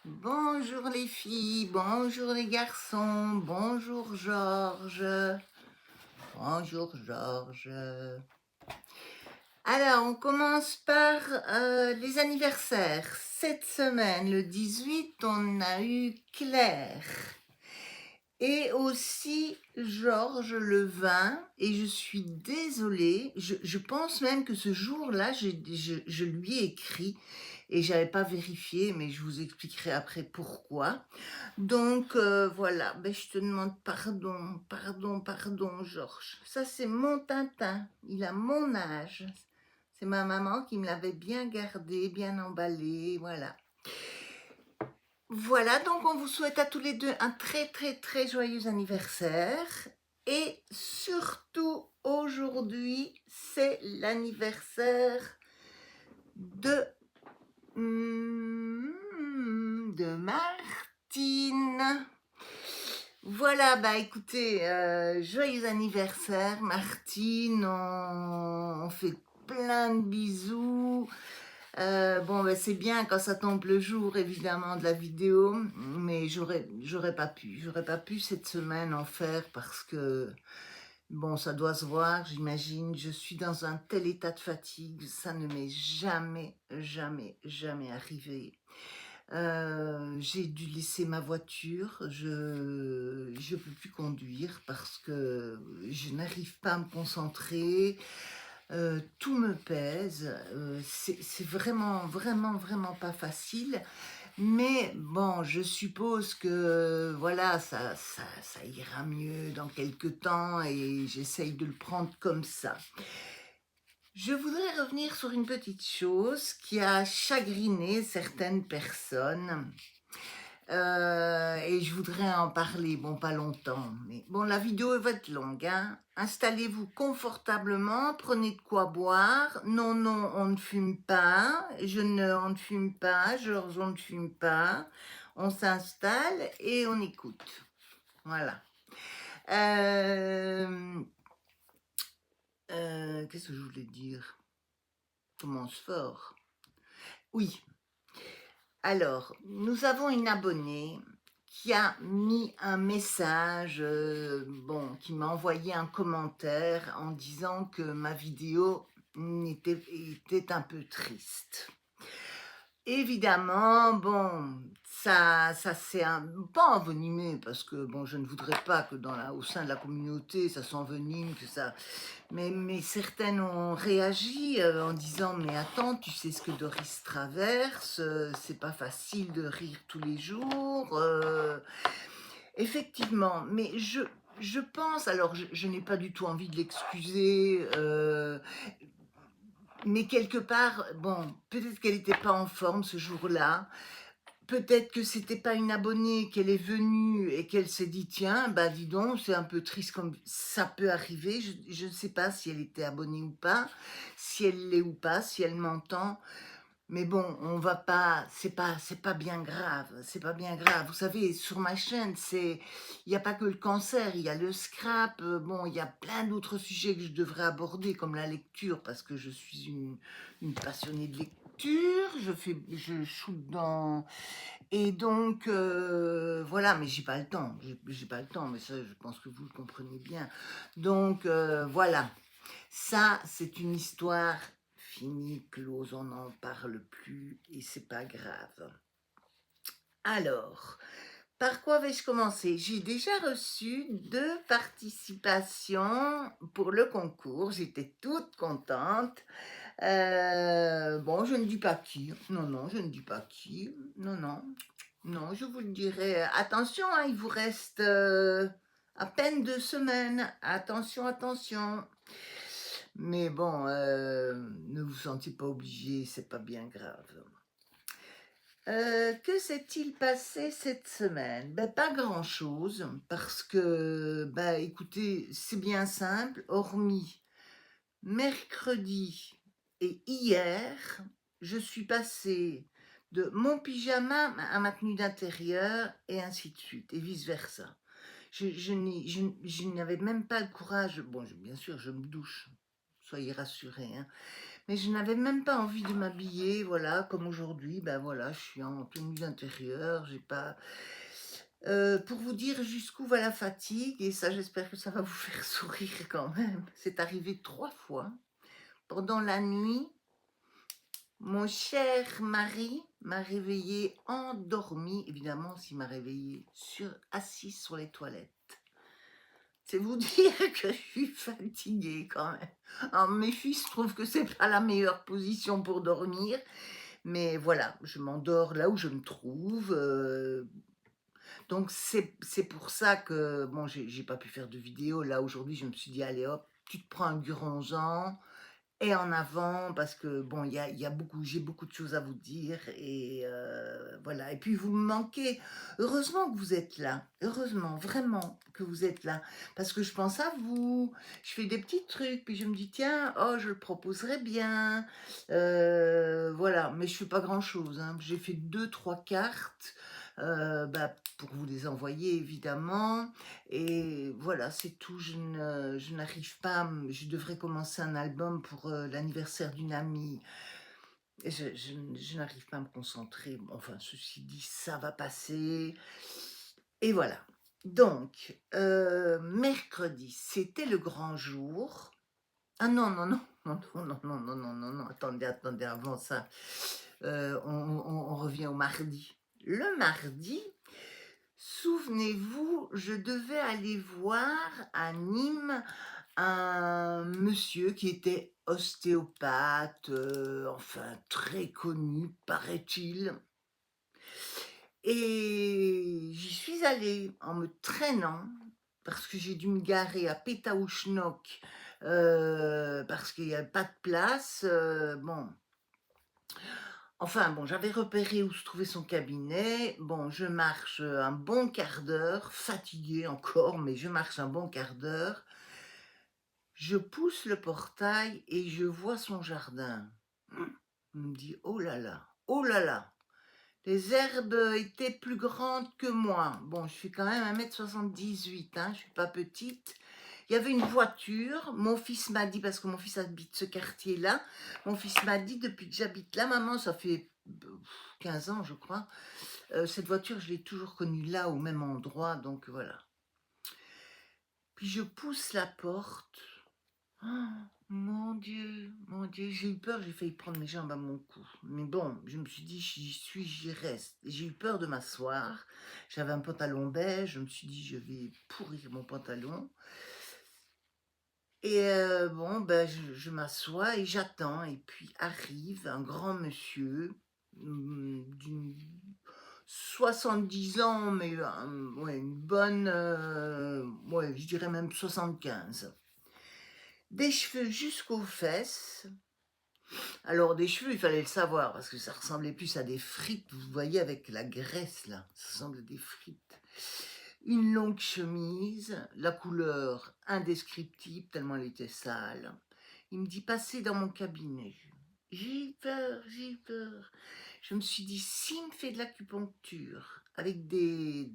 Bonjour les filles, bonjour les garçons, bonjour Georges, bonjour Georges. Alors, on commence par les anniversaires. Cette semaine, le 18, on a eu Claire et aussi Georges le 20. Et je suis désolée, je pense même que ce jour-là, je lui ai écrit et j'avais pas vérifié, mais je vous expliquerai après pourquoi. Donc voilà, ben, je te demande pardon, pardon, pardon, Georges. Ça, c'est mon Tintin. Il a mon âge. C'est ma maman qui me l'avait bien gardé, bien emballé, voilà. Voilà, donc on vous souhaite à tous les deux un très, très, très joyeux anniversaire. Et surtout, aujourd'hui, c'est l'anniversaire de, de Martine. Voilà, bah écoutez, joyeux anniversaire Martine, on fait plein de bisous. Bon, bah, c'est bien quand ça tombe le jour, évidemment, de la vidéo, mais j'aurais pas pu cette semaine en faire parce que, bon, ça doit se voir, j'imagine, je suis dans un tel état de fatigue, ça ne m'est jamais, jamais, jamais arrivé. J'ai dû laisser ma voiture, je peux plus conduire parce que je n'arrive pas à me concentrer, tout me pèse, c'est vraiment, vraiment, vraiment pas facile. Mais bon, je suppose que voilà, ça ira mieux dans quelques temps et j'essaye de le prendre comme ça. Je voudrais revenir sur une petite chose qui a chagriné certaines personnes. Et je voudrais en parler, bon, pas longtemps, mais bon, la vidéo va être longue, hein. Installez-vous confortablement, prenez de quoi boire. Non, non, on ne fume pas. On ne fume pas. Georges, on ne fume pas. On s'installe et on écoute. Voilà. Qu'est-ce que je voulais dire? Commence fort. Oui. Alors, nous avons une abonnée qui a mis un message, bon, qui m'a envoyé un commentaire en disant que ma vidéo était un peu triste. Évidemment, bon, ça s'est pas envenimé parce que bon, je ne voudrais pas que au sein de la communauté, ça s'envenime, que ça. Mais certaines ont réagi en disant mais attends, tu sais ce que Doris traverse, c'est pas facile de rire tous les jours. Effectivement, mais je pense, alors je n'ai pas du tout envie de l'excuser. Mais quelque part, bon, peut-être qu'elle n'était pas en forme ce jour-là. Peut-être que c'était pas une abonnée, qu'elle est venue et qu'elle s'est dit tiens, bah dis donc, c'est un peu triste comme ça peut arriver. Je ne sais pas si elle était abonnée ou pas, si elle l'est ou pas, si elle m'entend. Mais bon, on va pas, c'est pas bien grave, c'est pas bien grave. Vous savez, sur ma chaîne, il n'y a pas que le cancer, il y a le scrap, bon, il y a plein d'autres sujets que je devrais aborder, comme la lecture, parce que je suis une passionnée de lecture, je shoot dans, et donc, voilà, mais j'ai pas le temps, j'ai pas le temps, mais ça, je pense que vous le comprenez bien. Donc, voilà, ça, c'est une histoire finie, close, on n'en parle plus et c'est pas grave. Alors, par quoi vais-je commencer? J'ai déjà reçu 2 participations pour le concours, j'étais toute contente. Bon, je ne dis pas qui, non, non, je ne dis pas qui, non, non, non, je vous le dirai. Attention, hein, il vous reste à peine 2 semaines. Attention, attention. Mais bon, ne vous sentez pas obligé, c'est pas bien grave. Que s'est-il passé cette semaine? Ben, pas grand-chose, parce que, ben, écoutez, c'est bien simple, hormis mercredi et hier, je suis passée de mon pyjama à ma tenue d'intérieur et ainsi de suite, et vice-versa. Je n'avais même pas le courage, bon, bien sûr, je me douche, soyez rassurés, hein, Mais je n'avais même pas envie de m'habiller, voilà, comme aujourd'hui, ben voilà, je suis en tenue d'intérieur, j'ai pas pour vous dire jusqu'où va la fatigue et ça, j'espère que ça va vous faire sourire quand même. C'est arrivé 3 fois. Pendant la nuit, mon cher mari m'a réveillée endormie, évidemment, s'il m'a réveillée assise sur les toilettes. C'est vous dire que je suis fatiguée quand même. Alors mes fils trouvent que c'est pas la meilleure position pour dormir, mais voilà, je m'endors là où je me trouve, donc c'est pour ça que bon, j'ai pas pu faire de vidéo. Là, aujourd'hui, je me suis dit: «Allez hop, tu te prends un Guronzan et en avant», parce que bon, il y a beaucoup j'ai beaucoup de choses à vous dire et voilà et puis vous me manquez. Heureusement que vous êtes là, heureusement, vraiment que vous êtes là, parce que je pense à vous, je fais des petits trucs, puis je me dis: «Tiens, oh, je le proposerais bien», voilà, mais je fais pas grand-chose, hein. J'ai fait deux trois cartes, bah, pour vous les envoyer évidemment et voilà, c'est tout. Je n'arrive pas je devrais commencer un album pour, l'anniversaire d'une amie et je n'arrive pas à me concentrer. Bon, enfin, ceci dit, ça va passer et voilà. Donc, mercredi, c'était le grand jour. Ah non, non, non, non, non, non, non, non, non, non, non, attendez, attendez, avant ça, on revient au mardi. Le mardi, souvenez-vous, je devais aller voir à Nîmes un monsieur qui était ostéopathe, enfin très connu, paraît-il. Et j'y suis allée en me traînant, parce que j'ai dû me garer à Pétaouchnok, parce qu'il y a pas de place, bon. Enfin bon, j'avais repéré où se trouvait son cabinet. Bon, je marche, un bon quart d'heure, fatiguée encore, mais je marche un bon quart d'heure. Je pousse le portail et je vois son jardin. Je me dis: «Oh là là, oh là là!» Les herbes étaient plus grandes que moi. Bon, je suis quand même 1,78 m, hein, je suis pas petite. Il y avait une voiture. Mon fils m'a dit, parce que mon fils habite ce quartier-là, mon fils m'a dit: «Depuis que j'habite là, maman, ça fait 15 ans, je crois, cette voiture, je l'ai toujours connue là, au même endroit», donc voilà. Puis je pousse la porte. Oh, mon Dieu, j'ai eu peur, j'ai failli prendre mes jambes à mon cou. Mais bon, je me suis dit: «J'y suis, j'y reste». J'ai eu peur de m'asseoir. J'avais un pantalon beige, je me suis dit: «Je vais pourrir mon pantalon» et bon, ben, je m'assois et j'attends et puis arrive un grand monsieur, d'une 70 ans, mais ouais, une bonne, ouais, je dirais même 75. Des cheveux jusqu'aux fesses. Alors des cheveux, il fallait le savoir parce que ça ressemblait plus à des frites, vous voyez avec la graisse là, ça ressemble à des frites. Une longue chemise, la couleur indescriptible tellement elle était sale. Il me dit: «Passez dans mon cabinet». J'ai eu peur, j'ai eu peur. Je me suis dit: «S'il me fait de l'acupuncture avec des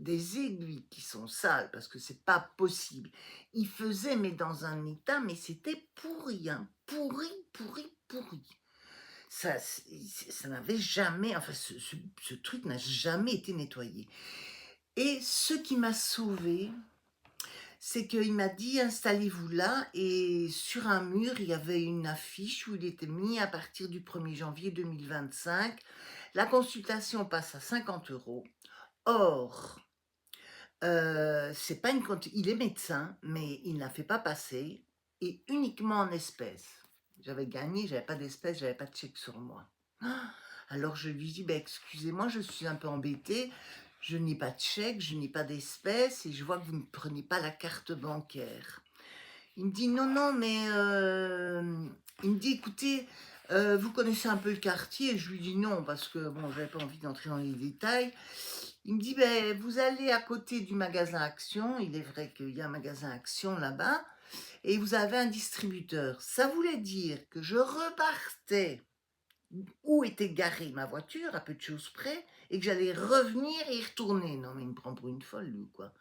aiguilles qui sont sales, parce que c'est pas possible». Il faisait, mais dans un état, mais c'était pourri, hein, pourri, pourri, pourri. Ça n'avait jamais, enfin ce truc n'a jamais été nettoyé et ce qui m'a sauvée, c'est qu'il m'a dit: «Installez-vous là» et sur un mur, il y avait une affiche où il était mis: «À partir du 1er janvier 2025, la consultation passe à 50 €. Or, c'est pas une cont il est médecin, mais il ne la fait pas passer et uniquement en espèces». J'avais gagné, j'avais pas d'espèces, j'avais pas de chèque sur moi. Ah, alors je lui dis: «Bah, excusez-moi, je suis un peu embêtée, je n'ai pas de chèque, je n'ai pas d'espèces et je vois que vous ne prenez pas la carte bancaire». Il me dit: «Non, non, mais» il me dit: «Écoutez, vous connaissez un peu le quartier?» Je lui dis: «Non», parce que bon, j'avais pas envie d'entrer dans les détails. Il me dit: «Beh, vous allez à côté du magasin Action», il est vrai qu'il y a un magasin Action là-bas, «et vous avez un distributeur». Ça voulait dire que je repartais où était garée ma voiture, à peu de choses près, et que j'allais revenir et y retourner. Non, mais il me prend pour une folle, lui, ou quoi.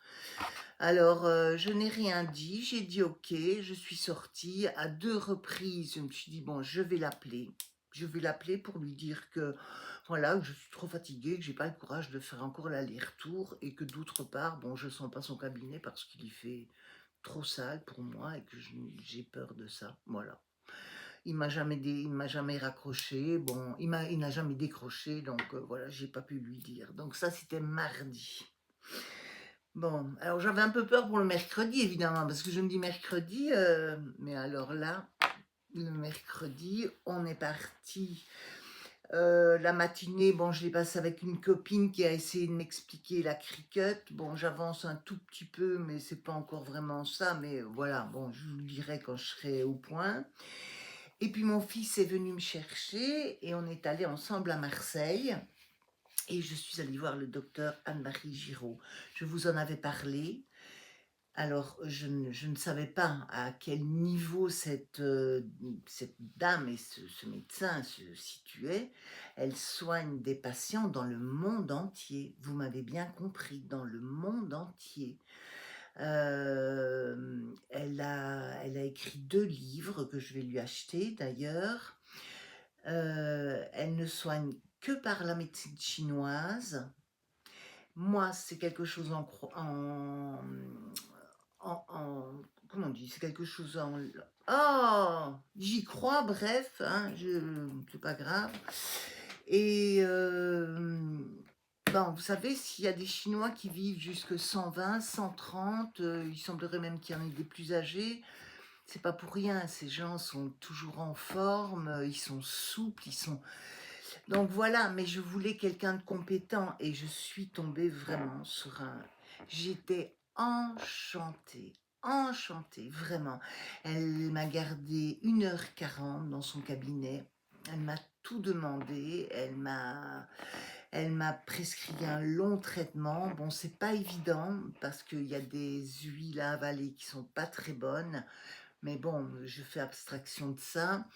Alors, je n'ai rien dit, j'ai dit: «OK», je suis sortie. À 2 reprises, je me suis dit: «Bon, je vais l'appeler. Je vais l'appeler pour lui dire que, voilà, que je suis trop fatiguée, que j'ai pas le courage de faire encore l'aller-retour et que d'autre part, bon, je sens pas son cabinet parce qu'il y fait trop sale pour moi et que j'ai peur de ça». Voilà. Il m'a jamais raccroché, bon, il n'a jamais décroché, donc voilà, j'ai pas pu lui dire. Donc ça, c'était mardi. Bon, alors j'avais un peu peur pour le mercredi évidemment, parce que je me dis mercredi, mais alors là, le mercredi, on est parti, la matinée, bon, je l'ai passée avec une copine qui a essayé de m'expliquer la cricket. Bon, j'avance un tout petit peu, mais c'est pas encore vraiment ça, mais voilà, bon, je vous le dirai quand je serai au point. Et puis mon fils est venu me chercher et on est allés ensemble à Marseille et je suis allée voir le docteur Anne-Marie Giraud. Je vous en avais parlé. Alors, je ne savais pas à quel niveau cette dame et ce médecin se situaient. Elle soigne des patients dans le monde entier. Vous m'avez bien compris, dans le monde entier. Elle a écrit 2 livres que je vais lui acheter d'ailleurs. Elle ne soigne que par la médecine chinoise. Moi, c'est quelque chose comment on dit? C'est quelque chose en oh! J'y crois, bref, hein, c'est pas grave et bon, vous savez, s'il y a des Chinois qui vivent jusque 120, 130, il semblerait même qu'il y en ait des plus âgés. C'est pas pour rien, ces gens sont toujours en forme, ils sont souples, ils sont donc voilà, mais je voulais quelqu'un de compétent et je suis tombée vraiment sur un j'étais enchantée, enchantée, vraiment. Elle m'a gardé 1h40 dans son cabinet. Elle m'a tout demandé, elle m'a prescrit un long traitement. Bon, c'est pas évident parce qu'il y a des huiles à avaler qui sont pas très bonnes, mais bon, je fais abstraction de ça.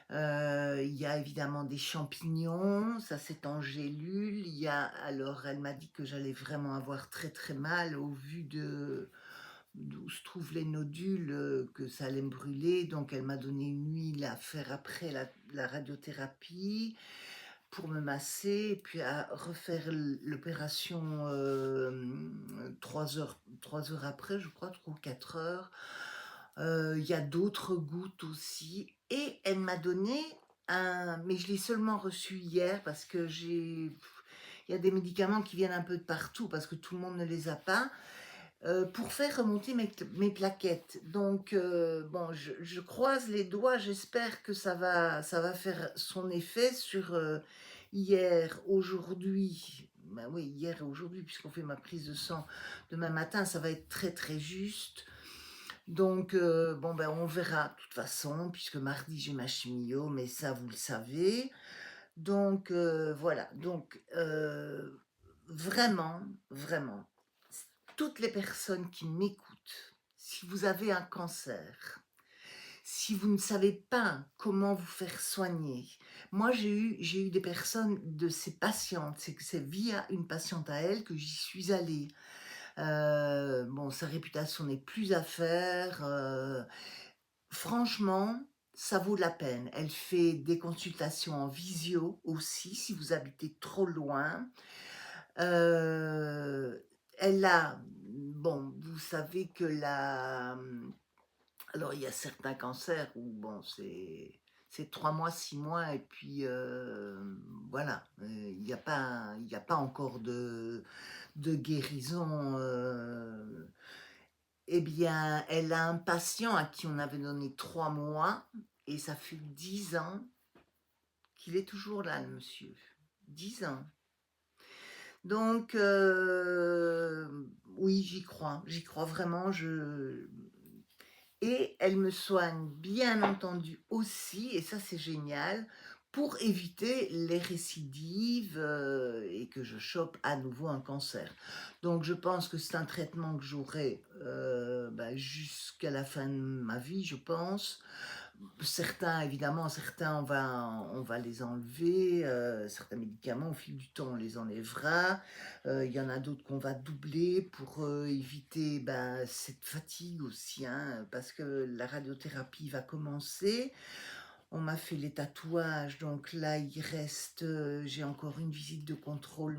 Il y a évidemment des champignons, ça c'est en gélule. Alors elle m'a dit que j'allais vraiment avoir très très mal au vu de d'où se trouvent les nodules, que ça allait me brûler. Donc elle m'a donné une huile à faire après la radiothérapie pour me masser et puis à refaire l'opération 3 heures après, je crois, 3 ou 4 heures. Il y a d'autres gouttes aussi et elle m'a donné mais je l'ai seulement reçu hier parce que il y a des médicaments qui viennent un peu de partout parce que tout le monde ne les a pas, pour faire remonter mes plaquettes. Donc bon, je croise les doigts, j'espère que ça va faire son effet sur, hier, aujourd'hui. Ben oui, hier et aujourd'hui puisqu'on fait ma prise de sang demain matin, ça va être très, très juste. Donc, bon, ben, on verra de toute façon, puisque mardi j'ai ma chimio, mais ça vous le savez. Donc, voilà, donc, vraiment, vraiment, toutes les personnes qui m'écoutent, si vous avez un cancer, si vous ne savez pas comment vous faire soigner, moi j'ai eu des personnes de ces patientes, c'est via une patiente à elle que j'y suis allée. Bon, sa réputation n'est plus à faire, franchement, ça vaut la peine. Elle fait des consultations en visio aussi, si vous habitez trop loin. Elle a bon, vous savez que alors il y a certains cancers où bon, c'est 3 mois, 6 mois et puis, voilà, il y a pas encore de guérison, eh bien, elle a un patient à qui on avait donné 3 mois et ça fait 10 ans qu'il est toujours là, le monsieur. 10 ans. Donc, oui, j'y crois vraiment. Et elle me soigne, bien entendu, aussi, et ça c'est génial, pour éviter les récidives et que je chope à nouveau un cancer. Donc je pense que c'est un traitement que j'aurai jusqu'à la fin de ma vie, je pense. Certains, évidemment, certains, on va les enlever, certains médicaments, au fil du temps, on les enlèvera. Il y en a d'autres qu'on va doubler pour éviter ben, cette fatigue aussi, hein, parce que la radiothérapie va commencer. On m'a fait les tatouages, donc là, il reste, j'ai encore une visite de contrôle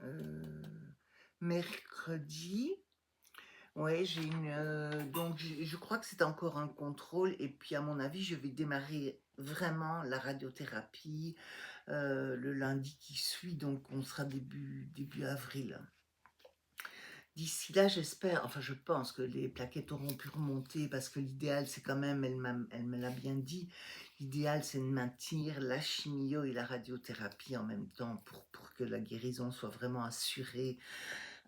euh, mercredi. Ouais, j'ai une, donc je crois que c'est encore un contrôle et puis à mon avis, je vais démarrer vraiment la radiothérapie le lundi qui suit, donc on sera début avril. D'ici là, j'espère, enfin je pense que les plaquettes auront pu remonter parce que l'idéal, c'est quand même, elle me l'a bien dit, l'idéal, c'est de maintenir la chimio et la radiothérapie en même temps pour que la guérison soit vraiment assurée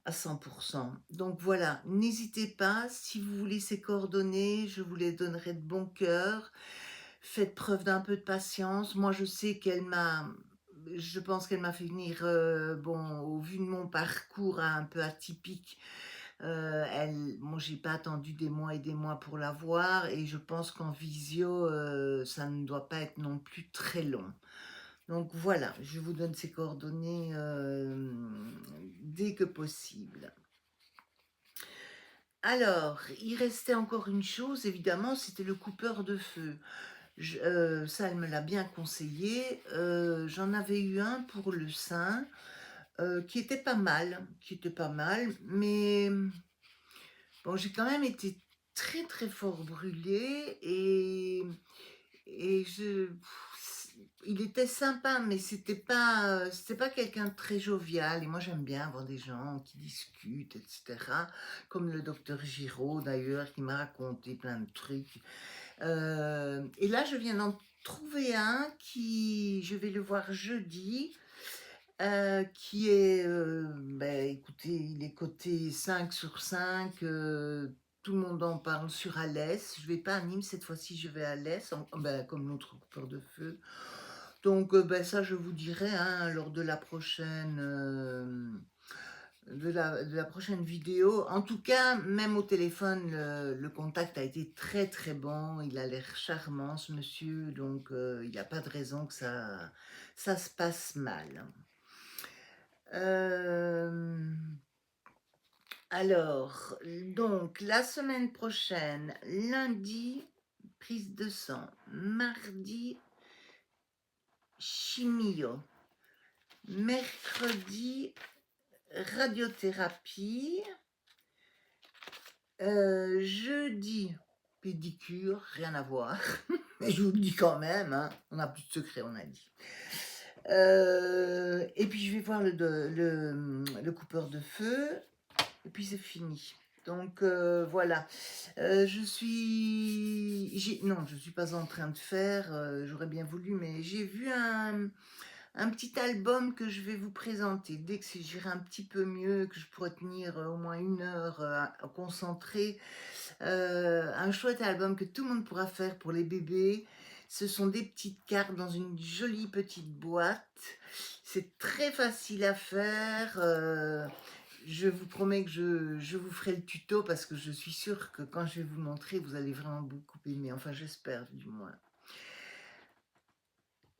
à 100%. Donc voilà, n'hésitez pas, si vous voulez ces coordonnées, je vous les donnerai de bon cœur. Faites preuve d'un peu de patience. Moi, je sais je pense qu'elle m'a fait venir, bon, au vu de mon parcours un peu atypique, moi, j'ai pas attendu des mois et des mois pour la voir et je pense qu'en visio, ça ne doit pas être non plus très long. Donc voilà, je vous donne ces coordonnées dès que possible. Alors, il restait encore une chose, évidemment, c'était le coupeur de feu. Ça, elle me l'a bien conseillé. J'en avais eu un pour le sein qui était pas mal, mais bon, j'ai quand même été très très fort brûlée et il était sympa, mais c'était pas quelqu'un de très jovial. Et moi, j'aime bien avoir des gens qui discutent, etc. Comme le docteur Giraud, d'ailleurs, qui m'a raconté plein de trucs. Et là, je viens d'en trouver un je vais le voir jeudi, qui est, ben, écoutez, il est coté 5 sur 5. Tout le monde en parle sur Alès. Je vais pas à Nîmes cette fois-ci, je vais à Alès, ben, comme l'autre coupeur de feu. Donc, ben, ça, je vous dirai hein, lors de la prochaine. De la prochaine vidéo. En tout cas, même au téléphone, le contact a été très très bon. Il a l'air charmant, ce monsieur. Donc, il n'y a pas de raison que ça se passe mal. Alors, donc, la semaine prochaine, lundi, prise de sang. Mardi, chimio. Mercredi, radiothérapie. Jeudi, pédicure, rien à voir. Mais je vous le dis quand même, hein, on n'a plus de secret, on a dit. Et puis je vais voir le coupeur de feu. Et puis c'est fini. Donc voilà. Non, je suis pas en train de faire. J'aurais bien voulu, mais j'ai vu un petit album que je vais vous présenter. Dès que j'irai un petit peu mieux, que je pourrai tenir au moins 1 heure concentrée, un chouette album que tout le monde pourra faire pour les bébés. Ce sont des petites cartes dans une jolie petite boîte. C'est très facile à faire. Je vous promets que je vous ferai le tuto parce que je suis sûre que quand je vais vous montrer, vous allez vraiment beaucoup aimer. Enfin, j'espère du moins.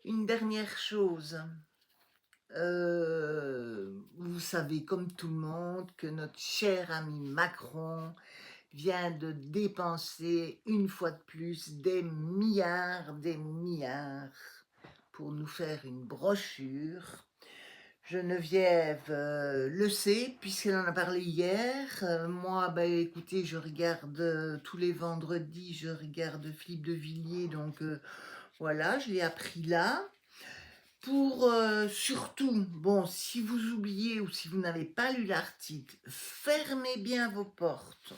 Une dernière chose. Vous savez comme tout le monde que notre cher ami Macron vient de dépenser une fois de plus des milliards pour nous faire une brochure. Geneviève le sait puisqu'elle en a parlé hier. Moi, bah, écoutez, je regarde tous les vendredis, je regarde Philippe de Villiers, donc voilà, je l'ai appris là. Pour surtout, bon, si vous oubliez ou si vous n'avez pas lu l'article, fermez bien vos portes.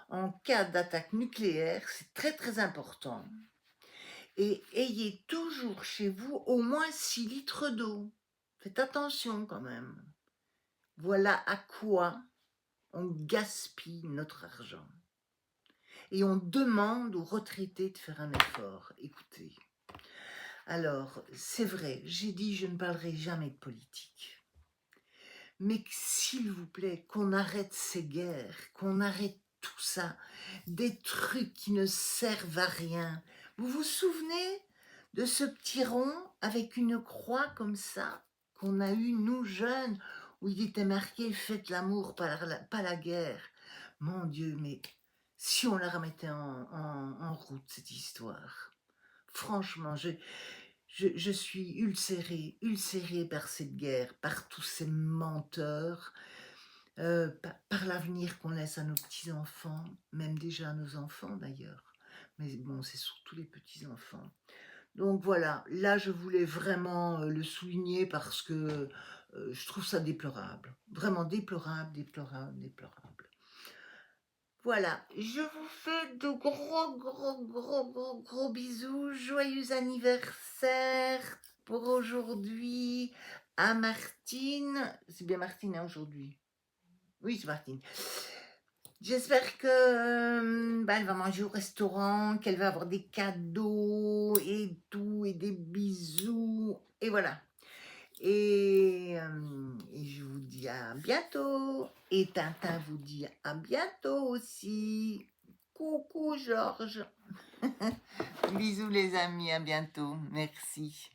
En cas d'attaque nucléaire, c'est très très important. Et ayez toujours chez vous au moins 6 litres d'eau. Faites attention quand même. Voilà à quoi on gaspille notre argent. Et on demande aux retraités de faire un effort. Écoutez. Alors, c'est vrai, j'ai dit je ne parlerai jamais de politique. mais s'il vous plaît, qu'on arrête ces guerres, qu'on arrête tout ça, des trucs qui ne servent à rien. Vous vous souvenez de ce petit rond avec une croix comme ça qu'on a eu nous jeunes, où il était marqué faites l'amour, pas la guerre. Mon Dieu, mais si on la remettait en route, cette histoire. Franchement, je suis ulcérée par cette guerre, par tous ces menteurs, par l'avenir qu'on laisse à nos petits-enfants, même déjà à nos enfants d'ailleurs. Mais bon, c'est surtout les petits-enfants. Donc voilà, là je voulais vraiment le souligner parce que je trouve ça déplorable. Vraiment déplorable, déplorable, déplorable. Voilà, je vous fais de gros bisous. Joyeux anniversaire pour aujourd'hui à Martine. C'est bien Martine hein, aujourd'hui. Oui, c'est Martine. J'espère que elle va manger au restaurant, qu'elle va avoir des cadeaux et tout, et des bisous. Et voilà. Et je vous dis à bientôt. Et Tintin vous dit à bientôt aussi. Coucou Georges. Bisous les amis, à bientôt. Merci.